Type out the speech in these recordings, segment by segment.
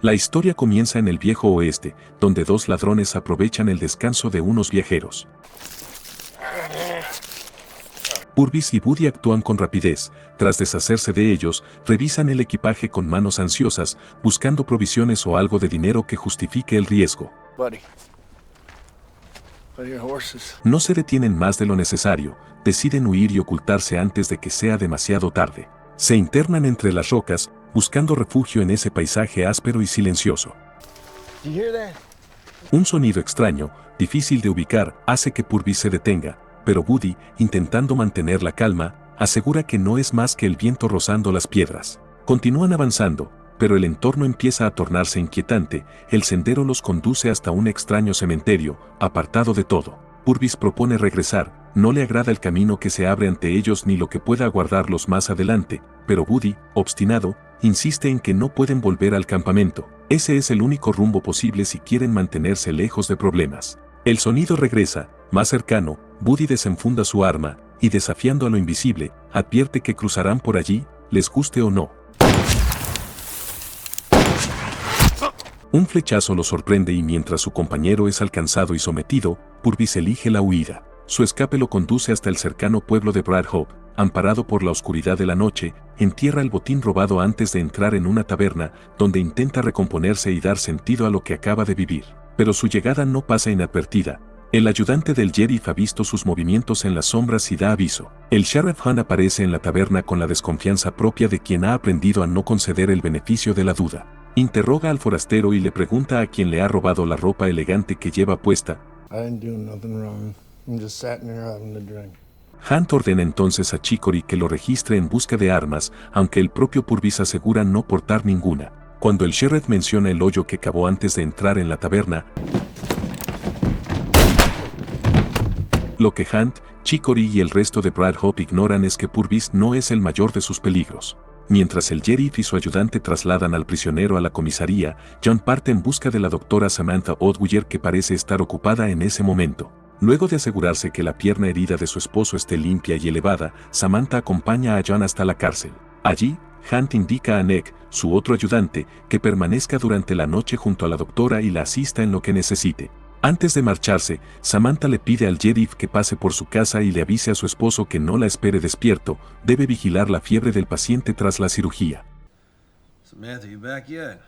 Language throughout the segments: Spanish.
La historia comienza en el viejo oeste, donde dos ladrones aprovechan el descanso de unos viajeros. Purvis y Woody actúan con rapidez. Tras deshacerse de ellos, revisan el equipaje con manos ansiosas, buscando provisiones o algo de dinero que justifique el riesgo. No se detienen más de lo necesario, deciden huir y ocultarse antes de que sea demasiado tarde. Se internan entre las rocas, buscando refugio en ese paisaje áspero y silencioso. Un sonido extraño, difícil de ubicar, hace que Purvis se detenga, pero Woody, intentando mantener la calma, asegura que no es más que el viento rozando las piedras. Continúan avanzando, pero el entorno empieza a tornarse inquietante. El sendero los conduce hasta un extraño cementerio, apartado de todo. Purvis propone regresar, no le agrada el camino que se abre ante ellos ni lo que pueda aguardarlos más adelante, pero Woody, obstinado, insiste en que no pueden volver al campamento. Ese es el único rumbo posible si quieren mantenerse lejos de problemas. El sonido regresa, más cercano. Woody desenfunda su arma, y desafiando a lo invisible, advierte que cruzarán por allí, les guste o no. Un flechazo lo sorprende y mientras su compañero es alcanzado y sometido, Purvis elige la huida. Su escape lo conduce hasta el cercano pueblo de Brad Hope. Amparado por la oscuridad de la noche, entierra el botín robado antes de entrar en una taberna, donde intenta recomponerse y dar sentido a lo que acaba de vivir. Pero su llegada no pasa inadvertida. El ayudante del sheriff ha visto sus movimientos en las sombras y da aviso. El sheriff Hunt aparece en la taberna con la desconfianza propia de quien ha aprendido a no conceder el beneficio de la duda. Interroga al forastero y le pregunta a quién le ha robado la ropa elegante que lleva puesta. Hunt ordena entonces a Chicory que lo registre en busca de armas, aunque el propio Purvis asegura no portar ninguna. Cuando el sheriff menciona el hoyo que cavó antes de entrar en la taberna, lo que Hunt, Chicory y el resto de Brad Hope ignoran es que Purvis no es el mayor de sus peligros. Mientras el sheriff y su ayudante trasladan al prisionero a la comisaría, John parte en busca de la doctora Samantha Otwiller, que parece estar ocupada en ese momento. Luego de asegurarse que la pierna herida de su esposo esté limpia y elevada, Samantha acompaña a John hasta la cárcel. Allí, Hunt indica a Nick, su otro ayudante, que permanezca durante la noche junto a la doctora y la asista en lo que necesite. Antes de marcharse, Samantha le pide al sheriff que pase por su casa y le avise a su esposo que no la espere despierto, debe vigilar la fiebre del paciente tras la cirugía. Samantha, you back yet?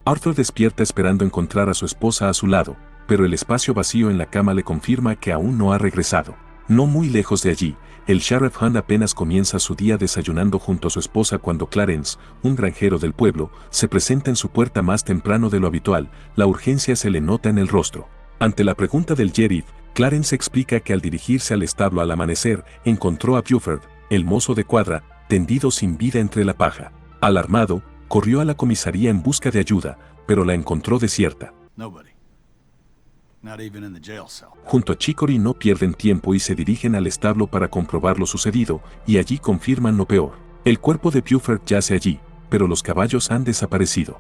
Arthur despierta esperando encontrar a su esposa a su lado, pero el espacio vacío en la cama le confirma que aún no ha regresado. No muy lejos de allí, el sheriff Hunt apenas comienza su día desayunando junto a su esposa cuando Clarence, un granjero del pueblo, se presenta en su puerta más temprano de lo habitual. La urgencia se le nota en el rostro. Ante la pregunta del sheriff, Clarence explica que al dirigirse al establo al amanecer, encontró a Buford, el mozo de cuadra, tendido sin vida entre la paja. Alarmado, corrió a la comisaría en busca de ayuda, pero la encontró desierta. Nobody. Not even in the jail cell. Junto a Chicory no pierden tiempo y se dirigen al establo para comprobar lo sucedido, y allí confirman lo peor. El cuerpo de Buford yace allí, pero los caballos han desaparecido.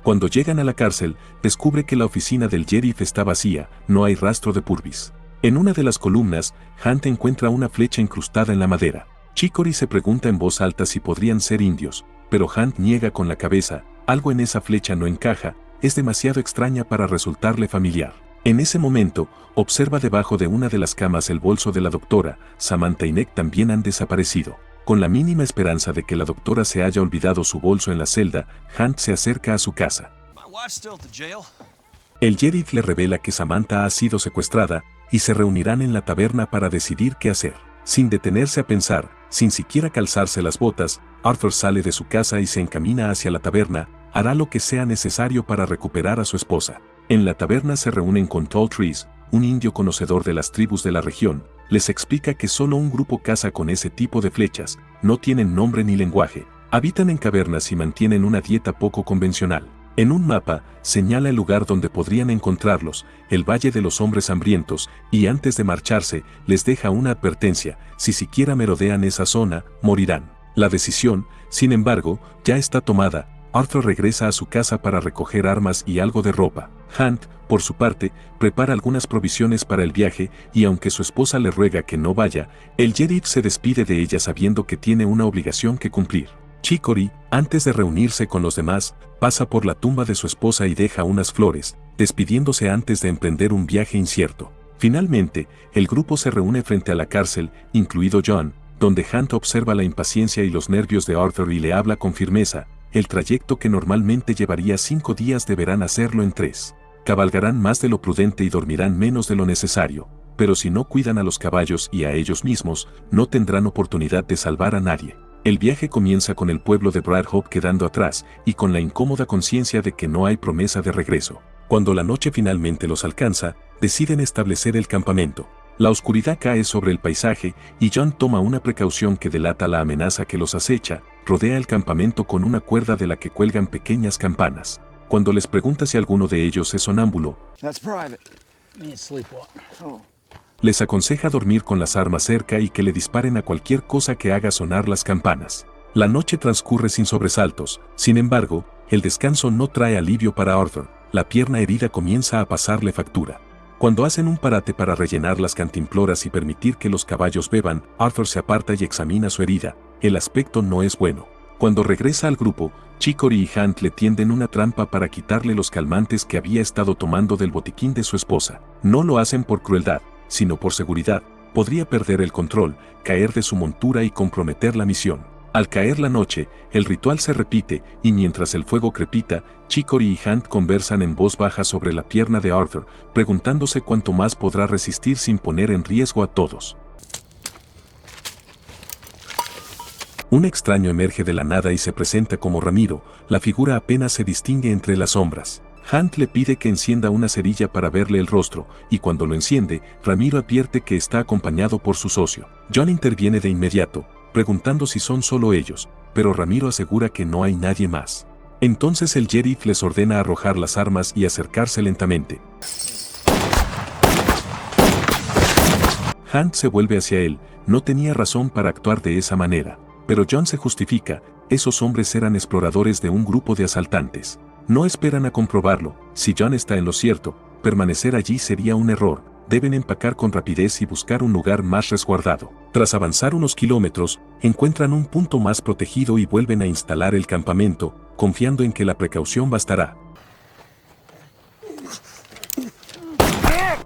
Cuando llegan a la cárcel, descubre que la oficina del sheriff está vacía, no hay rastro de Purvis. En una de las columnas, Hunt encuentra una flecha incrustada en la madera. Chicory se pregunta en voz alta si podrían ser indios, pero Hunt niega con la cabeza. Algo en esa flecha no encaja, es demasiado extraña para resultarle familiar. En ese momento, observa debajo de una de las camas el bolso de la doctora. Samantha y Nick también han desaparecido. Con la mínima esperanza de que la doctora se haya olvidado su bolso en la celda, Hunt se acerca a su casa. El sheriff le revela que Samantha ha sido secuestrada, y se reunirán en la taberna para decidir qué hacer. Sin detenerse a pensar, sin siquiera calzarse las botas, Arthur sale de su casa y se encamina hacia la taberna. Hará lo que sea necesario para recuperar a su esposa. En la taberna se reúnen con Tall Trees, un indio conocedor de las tribus de la región. Les explica que solo un grupo caza con ese tipo de flechas, no tienen nombre ni lenguaje, habitan en cavernas y mantienen una dieta poco convencional. En un mapa, señala el lugar donde podrían encontrarlos, el Valle de los Hombres Hambrientos, y antes de marcharse, les deja una advertencia: si siquiera merodean esa zona, morirán. La decisión, sin embargo, ya está tomada. Arthur regresa a su casa para recoger armas y algo de ropa. Hunt, por su parte, prepara algunas provisiones para el viaje, y aunque su esposa le ruega que no vaya, el sheriff se despide de ella sabiendo que tiene una obligación que cumplir. Chicory, antes de reunirse con los demás, pasa por la tumba de su esposa y deja unas flores, despidiéndose antes de emprender un viaje incierto. Finalmente, el grupo se reúne frente a la cárcel, incluido John, donde Hunt observa la impaciencia y los nervios de Arthur y le habla con firmeza. El trayecto que normalmente llevaría 5 días deberán hacerlo en 3. Cabalgarán más de lo prudente y dormirán menos de lo necesario, pero si no cuidan a los caballos y a ellos mismos, no tendrán oportunidad de salvar a nadie. El viaje comienza con el pueblo de Bradhope quedando atrás y con la incómoda conciencia de que no hay promesa de regreso. Cuando la noche finalmente los alcanza, deciden establecer el campamento. La oscuridad cae sobre el paisaje y John toma una precaución que delata la amenaza que los acecha. Rodea el campamento con una cuerda de la que cuelgan pequeñas campanas. Cuando les pregunta si alguno de ellos es sonámbulo, les aconseja dormir con las armas cerca y que le disparen a cualquier cosa que haga sonar las campanas. La noche transcurre sin sobresaltos. Sin embargo, el descanso no trae alivio para Arthur. La pierna herida comienza a pasarle factura. Cuando hacen un parate para rellenar las cantimploras y permitir que los caballos beban, Arthur se aparta y examina su herida. El aspecto no es bueno. Cuando regresa al grupo, Chicory y Hunt le tienden una trampa para quitarle los calmantes que había estado tomando del botiquín de su esposa. No lo hacen por crueldad, sino por seguridad. Podría perder el control, caer de su montura y comprometer la misión. Al caer la noche, el ritual se repite y mientras el fuego crepita, Chicory y Hunt conversan en voz baja sobre la pierna de Arthur, preguntándose cuánto más podrá resistir sin poner en riesgo a todos. Un extraño emerge de la nada y se presenta como Ramiro. La figura apenas se distingue entre las sombras. Hunt le pide que encienda una cerilla para verle el rostro, y cuando lo enciende, Ramiro advierte que está acompañado por su socio. John interviene de inmediato, preguntando si son solo ellos, pero Ramiro asegura que no hay nadie más. Entonces el sheriff les ordena arrojar las armas y acercarse lentamente. Hunt se vuelve hacia él. No tenía razón para actuar de esa manera, pero John se justifica. Esos hombres eran exploradores de un grupo de asaltantes. No esperan a comprobarlo. Si John está en lo cierto, permanecer allí sería un error. Deben empacar con rapidez y buscar un lugar más resguardado. Tras avanzar unos kilómetros, encuentran un punto más protegido y vuelven a instalar el campamento, confiando en que la precaución bastará.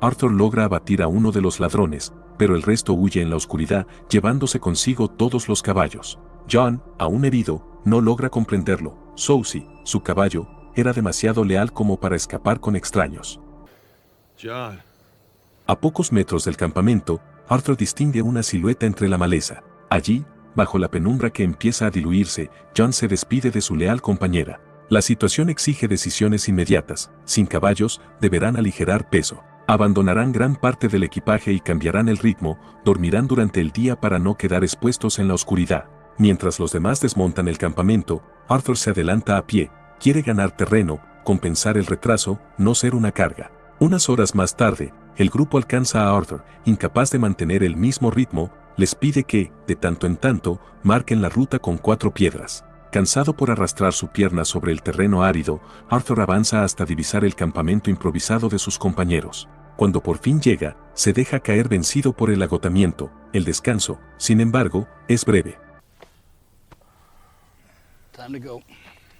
Arthur logra abatir a uno de los ladrones, pero el resto huye en la oscuridad, llevándose consigo todos los caballos. John, aún herido, no logra comprenderlo. Soucy, su caballo, era demasiado leal como para escapar con extraños. John. A pocos metros del campamento, Arthur distingue una silueta entre la maleza. Allí, bajo la penumbra que empieza a diluirse, John se despide de su leal compañera. La situación exige decisiones inmediatas. Sin caballos, deberán aligerar peso. Abandonarán gran parte del equipaje y cambiarán el ritmo, dormirán durante el día para no quedar expuestos en la oscuridad. Mientras los demás desmontan el campamento, Arthur se adelanta a pie. Quiere ganar terreno, compensar el retraso, no ser una carga. Unas horas más tarde, el grupo alcanza a Arthur, incapaz de mantener el mismo ritmo. Les pide que, de tanto en tanto, marquen la ruta con 4 piedras. Cansado por arrastrar su pierna sobre el terreno árido, Arthur avanza hasta divisar el campamento improvisado de sus compañeros. Cuando por fin llega, se deja caer vencido por el agotamiento. El descanso, sin embargo, es breve.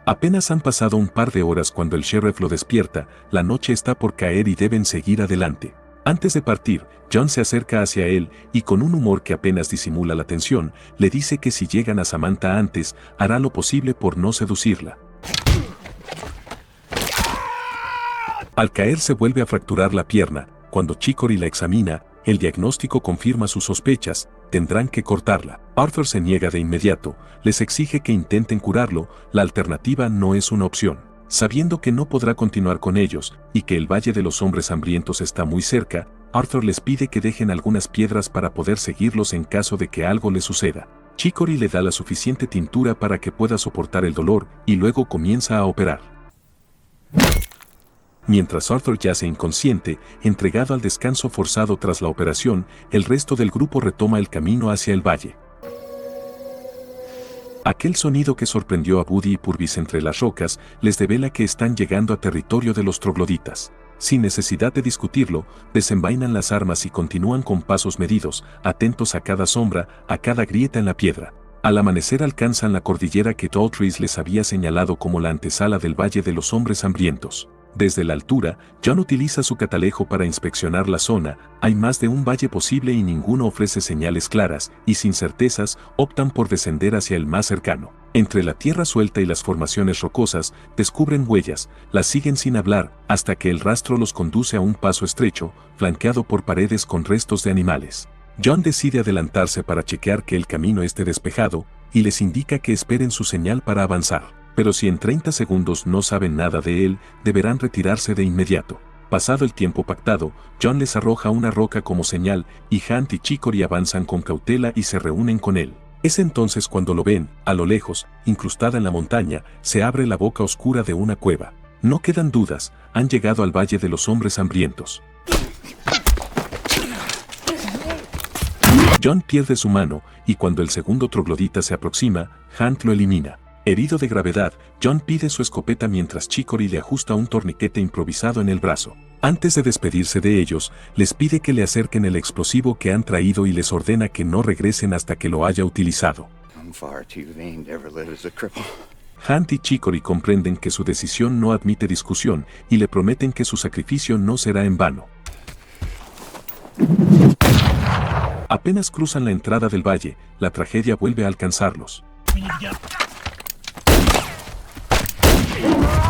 Apenas han pasado un par de horas cuando el sheriff lo despierta. La noche está por caer y deben seguir adelante. Antes de partir, John se acerca hacia él y con un humor que apenas disimula la tensión, le dice que si llegan a Samantha antes, hará lo posible por no seducirla. Al caer se vuelve a fracturar la pierna. Cuando Chicory la examina, el diagnóstico confirma sus sospechas. Tendrán que cortarla. Arthur se niega de inmediato. Les exige que intenten curarlo. La alternativa no es una opción. Sabiendo que no podrá continuar con ellos, y que el Valle de los Hombres Hambrientos está muy cerca, Arthur les pide que dejen algunas piedras para poder seguirlos en caso de que algo les suceda. Chicory le da la suficiente tintura para que pueda soportar el dolor, y luego comienza a operar. Mientras Arthur yace inconsciente, entregado al descanso forzado tras la operación, el resto del grupo retoma el camino hacia el valle. Aquel sonido que sorprendió a Buddy y Purvis entre las rocas les devela que están llegando a territorio de los trogloditas. Sin necesidad de discutirlo, desenvainan las armas y continúan con pasos medidos, atentos a cada sombra, a cada grieta en la piedra. Al amanecer alcanzan la cordillera que Daltrey les había señalado como la antesala del Valle de los Hombres Hambrientos. Desde la altura, John utiliza su catalejo para inspeccionar la zona. Hay más de un valle posible y ninguno ofrece señales claras, y sin certezas, optan por descender hacia el más cercano. Entre la tierra suelta y las formaciones rocosas, descubren huellas, las siguen sin hablar, hasta que el rastro los conduce a un paso estrecho, flanqueado por paredes con restos de animales. John decide adelantarse para chequear que el camino esté despejado, y les indica que esperen su señal para avanzar. Pero si en 30 segundos no saben nada de él, deberán retirarse de inmediato. Pasado el tiempo pactado, John les arroja una roca como señal, y Hunt y Chicory avanzan con cautela y se reúnen con él. Es entonces cuando lo ven, a lo lejos, incrustada en la montaña, se abre la boca oscura de una cueva. No quedan dudas, han llegado al Valle de los Hombres Hambrientos. John pierde su mano, y cuando el segundo troglodita se aproxima, Hunt lo elimina. Herido de gravedad, John pide su escopeta mientras Chicory le ajusta un torniquete improvisado en el brazo. Antes de despedirse de ellos, les pide que le acerquen el explosivo que han traído y les ordena que no regresen hasta que lo haya utilizado. Hunt y Chicory comprenden que su decisión no admite discusión y le prometen que su sacrificio no será en vano. Apenas cruzan la entrada del valle, la tragedia vuelve a alcanzarlos.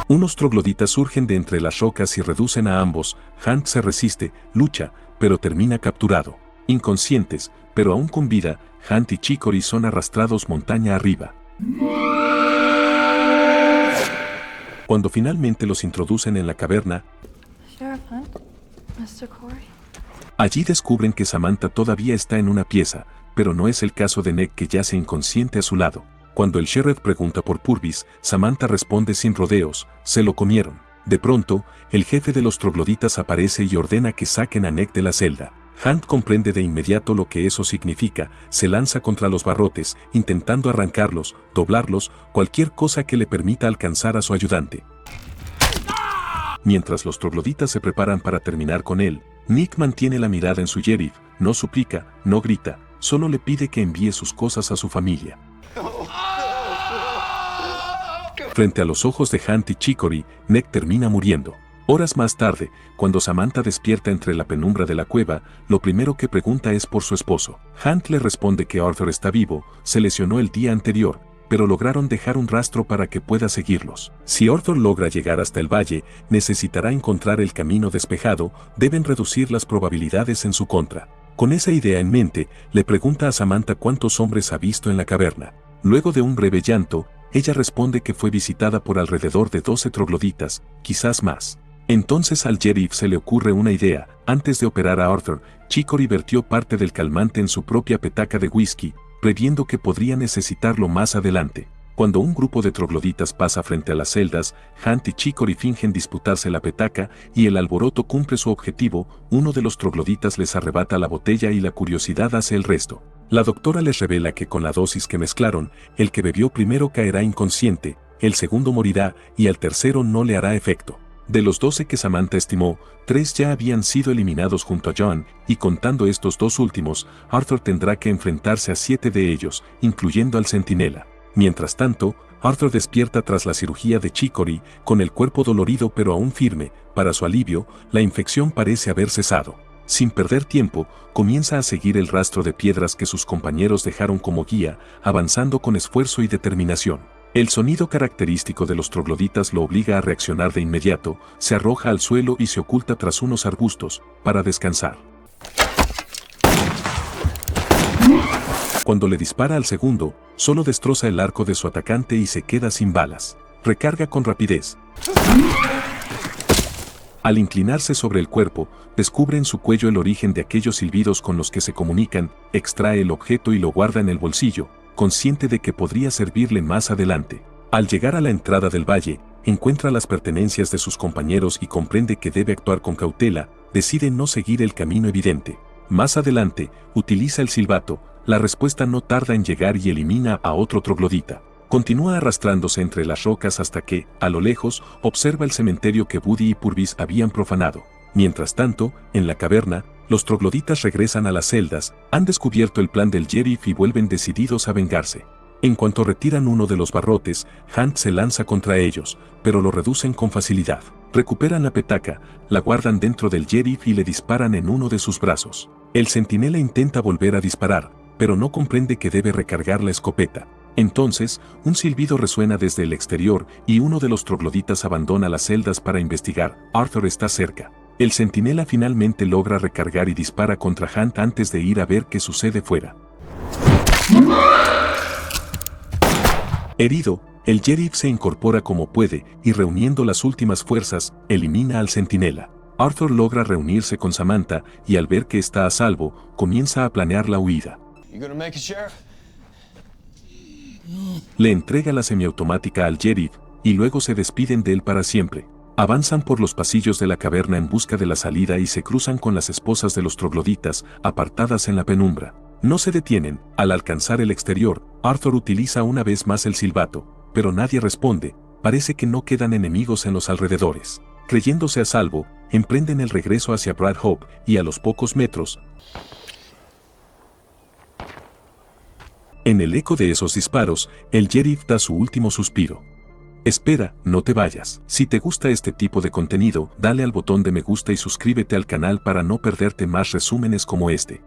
Unos trogloditas surgen de entre las rocas y reducen a ambos. Hunt se resiste, lucha, pero termina capturado. Inconscientes, pero aún con vida, Hunt y Chicory son arrastrados montaña arriba. Cuando finalmente los introducen en la caverna, Sheriff Hunt, Mr. Corey. Allí descubren que Samantha todavía está en una pieza, pero no es el caso de Nick, que yace inconsciente a su lado. Cuando el sheriff pregunta por Purvis, Samantha responde sin rodeos: se lo comieron. De pronto, el jefe de los trogloditas aparece y ordena que saquen a Nick de la celda. Hunt comprende de inmediato lo que eso significa, se lanza contra los barrotes, intentando arrancarlos, doblarlos, cualquier cosa que le permita alcanzar a su ayudante. Mientras los trogloditas se preparan para terminar con él, Nick mantiene la mirada en su sheriff, no suplica, no grita, solo le pide que envíe sus cosas a su familia. Frente a los ojos de Hunt y Chicory, Nick termina muriendo. Horas más tarde, cuando Samantha despierta entre la penumbra de la cueva, lo primero que pregunta es por su esposo. Hunt le responde que Arthur está vivo, se lesionó el día anterior, pero lograron dejar un rastro para que pueda seguirlos. Si Arthur logra llegar hasta el valle, necesitará encontrar el camino despejado, deben reducir las probabilidades en su contra. Con esa idea en mente, le pregunta a Samantha cuántos hombres ha visto en la caverna. Luego de un breve llanto, ella responde que fue visitada por alrededor de 12 trogloditas, quizás más. Entonces al sheriff se le ocurre una idea. Antes de operar a Arthur, Chicory vertió parte del calmante en su propia petaca de whisky, previendo que podría necesitarlo más adelante. Cuando un grupo de trogloditas pasa frente a las celdas, Hunt y Chicory fingen disputarse la petaca y el alboroto cumple su objetivo. Uno de los trogloditas les arrebata la botella y la curiosidad hace el resto. La doctora les revela que con la dosis que mezclaron, el que bebió primero caerá inconsciente, el segundo morirá y al tercero no le hará efecto. De los 12 que Samantha estimó, 3 ya habían sido eliminados junto a John, y contando estos 2 últimos, Arthur tendrá que enfrentarse a 7 de ellos, incluyendo al centinela. Mientras tanto, Arthur despierta tras la cirugía de Chicory, con el cuerpo dolorido pero aún firme. Para su alivio, la infección parece haber cesado. Sin perder tiempo, comienza a seguir el rastro de piedras que sus compañeros dejaron como guía, avanzando con esfuerzo y determinación. El sonido característico de los trogloditas lo obliga a reaccionar de inmediato, se arroja al suelo y se oculta tras unos arbustos, para descansar. Cuando le dispara al segundo, solo destroza el arco de su atacante y se queda sin balas. Recarga con rapidez. Al inclinarse sobre el cuerpo, descubre en su cuello el origen de aquellos silbidos con los que se comunican, extrae el objeto y lo guarda en el bolsillo, consciente de que podría servirle más adelante. Al llegar a la entrada del valle, encuentra las pertenencias de sus compañeros y comprende que debe actuar con cautela, decide no seguir el camino evidente. Más adelante, utiliza el silbato, la respuesta no tarda en llegar y elimina a otro troglodita. Continúa arrastrándose entre las rocas hasta que, a lo lejos, observa el cementerio que Buddy y Purvis habían profanado. Mientras tanto, en la caverna, los trogloditas regresan a las celdas, han descubierto el plan del sheriff y vuelven decididos a vengarse. En cuanto retiran uno de los barrotes, Hunt se lanza contra ellos, pero lo reducen con facilidad. Recuperan la petaca, la guardan dentro del sheriff y le disparan en uno de sus brazos. El centinela intenta volver a disparar, pero no comprende que debe recargar la escopeta. Entonces, un silbido resuena desde el exterior y uno de los trogloditas abandona las celdas para investigar. Arthur está cerca. El centinela finalmente logra recargar y dispara contra Hunt antes de ir a ver qué sucede fuera. Herido, el sheriff se incorpora como puede y reuniendo las últimas fuerzas, elimina al centinela. Arthur logra reunirse con Samantha y al ver que está a salvo, comienza a planear la huida. You gonna make it, Sheriff? Le entrega la semiautomática al sheriff y luego se despiden de él para siempre. Avanzan por los pasillos de la caverna en busca de la salida y se cruzan con las esposas de los trogloditas, apartadas en la penumbra. No se detienen. Al alcanzar el exterior, Arthur utiliza una vez más el silbato, pero nadie responde. Parece que no quedan enemigos en los alrededores. Creyéndose a salvo, emprenden el regreso hacia Brad Hope y a los pocos metros, en el eco de esos disparos, el sheriff da su último suspiro. Espera, no te vayas. Si te gusta este tipo de contenido, dale al botón de me gusta y suscríbete al canal para no perderte más resúmenes como este.